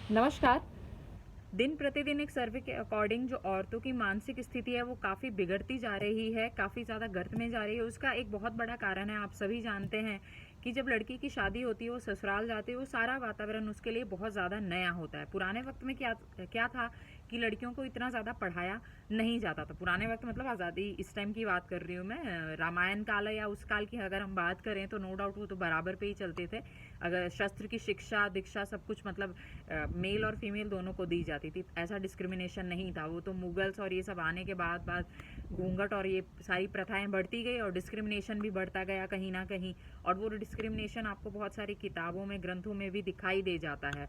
नमस्कार। दिन प्रतिदिन एक सर्वे के अकॉर्डिंग जो औरतों की मानसिक स्थिति है वो काफ़ी बिगड़ती जा रही है, काफ़ी ज़्यादा गर्त में जा रही है। उसका एक बहुत बड़ा कारण है, आप सभी जानते हैं कि जब लड़की की शादी होती है, वो ससुराल जाती है, वो सारा वातावरण उसके लिए बहुत ज़्यादा नया होता है। पुराने वक्त में क्या क्या था कि लड़कियों को इतना ज़्यादा पढ़ाया नहीं जाता था। पुराने वक्त मतलब आज़ादी इस टाइम की बात कर रही हूँ मैं, रामायण काल या उस काल की अगर हम बात करें तो नो डाउट वो तो बराबर पे ही चलते थे। अगर शस्त्र की शिक्षा दीक्षा सब कुछ मतलब मेल और फीमेल दोनों को दी जाती थी, ऐसा डिस्क्रिमिनेशन नहीं था। वो तो मुगल्स और ये सब आने के बाद घूंघट और ये सारी प्रथाएं बढ़ती गई और डिस्क्रिमिनेशन भी बढ़ता गया कहीं ना कहीं। और वो डिस्क्रिमिनेशन आपको बहुत सारी किताबों में ग्रंथों में भी दिखाई दे जाता है।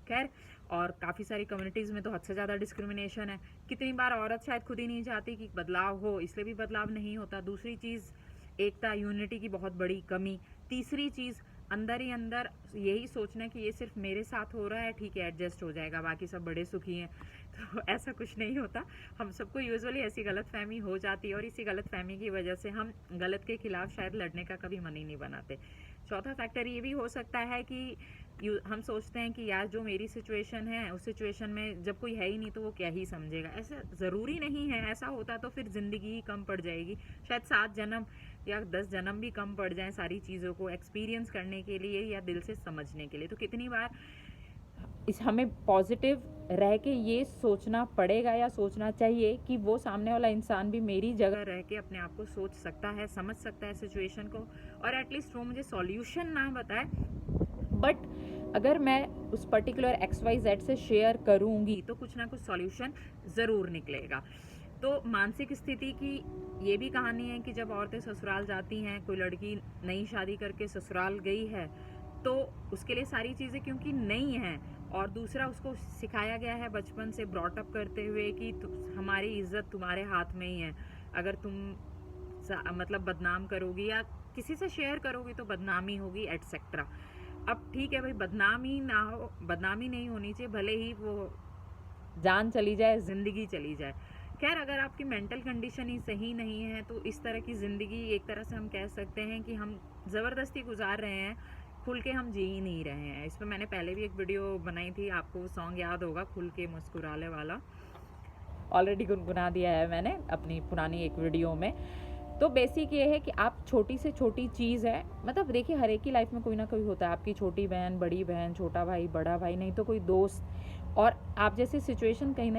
खैर, और काफ़ी सारी कम्युनिटीज़ में तो हद से ज़्यादा डिस्क्रिमिनेशन है। कितनी बार औरत शायद खुद ही नहीं चाहती कि बदलाव हो, इसलिए भी बदलाव नहीं होता। दूसरी चीज़, एकता यूनिटी की बहुत बड़ी कमी। तीसरी चीज़, अंदर ही अंदर यही सोचना कि ये सिर्फ मेरे साथ हो रहा है, ठीक है एडजस्ट हो जाएगा, बाकी सब बड़े सुखी हैं। तो ऐसा कुछ नहीं होता। हम सबको यूजुअली ऐसी गलतफहमी हो जाती है और इसी गलतफहमी की वजह से हम गलत के खिलाफ शायद लड़ने का कभी मन ही नहीं बनाते। चौथा फैक्टर ये भी हो सकता है कि हम सोचते हैं कि यार जो मेरी सिचुएशन है उस सिचुएशन में जब कोई है ही नहीं तो वो क्या ही समझेगा। ऐसा ज़रूरी नहीं है, ऐसा होता तो फिर ज़िंदगी ही कम पड़ जाएगी। शायद 7 जन्म या 10 जन्म भी कम पड़ जाएं सारी चीज़ों को एक्सपीरियंस करने के लिए या दिल से समझने के लिए। तो कितनी बार इस हमें पॉजिटिव रह के ये सोचना पड़ेगा या सोचना चाहिए कि वो सामने वाला इंसान भी मेरी जगह रह के अपने आप को सोच सकता है, समझ सकता है सिचुएशन को, और एटलीस्ट वो मुझे सॉल्यूशन ना बताए, बट अगर मैं उस पर्टिकुलर XYZ से शेयर करूँगी तो कुछ ना कुछ सॉल्यूशन ज़रूर निकलेगा। तो मानसिक स्थिति की ये भी कहानी है कि जब औरतें ससुराल जाती हैं, कोई लड़की नई शादी करके ससुराल गई है तो उसके लिए सारी चीज़ें क्योंकि नई हैं, और दूसरा उसको सिखाया गया है बचपन से ब्रॉटअप करते हुए कि हमारी इज्जत तुम्हारे हाथ में ही है। अगर तुम मतलब बदनाम करोगी या किसी से शेयर करोगी तो बदनामी होगी एटसेट्रा। अब ठीक है भाई, बदनामी ना हो, बदनामी नहीं होनी चाहिए, भले ही वो जान चली जाए, ज़िंदगी चली जाए। खैर, अगर आपकी मेंटल कंडीशन ही सही नहीं है तो इस तरह की ज़िंदगी एक तरह से हम कह सकते हैं कि हम ज़बरदस्ती गुजार रहे हैं, खुल के हम जी ही नहीं रहे हैं। इस पर मैंने पहले भी एक वीडियो बनाई थी, आपको वो सॉन्ग याद होगा, खुल के मुस्कुराले वाला, ऑलरेडी गुनगुना दिया है मैंने अपनी पुरानी एक वीडियो में। तो बेसिक ये है कि आप छोटी से छोटी चीज़ है, मतलब देखिए हर एक की लाइफ में कोई ना कोई होता है, आपकी छोटी बहन, बड़ी बहन, छोटा भाई, बड़ा भाई, नहीं तो कोई दोस्त, और आप जैसी सिचुएशन कहीं ना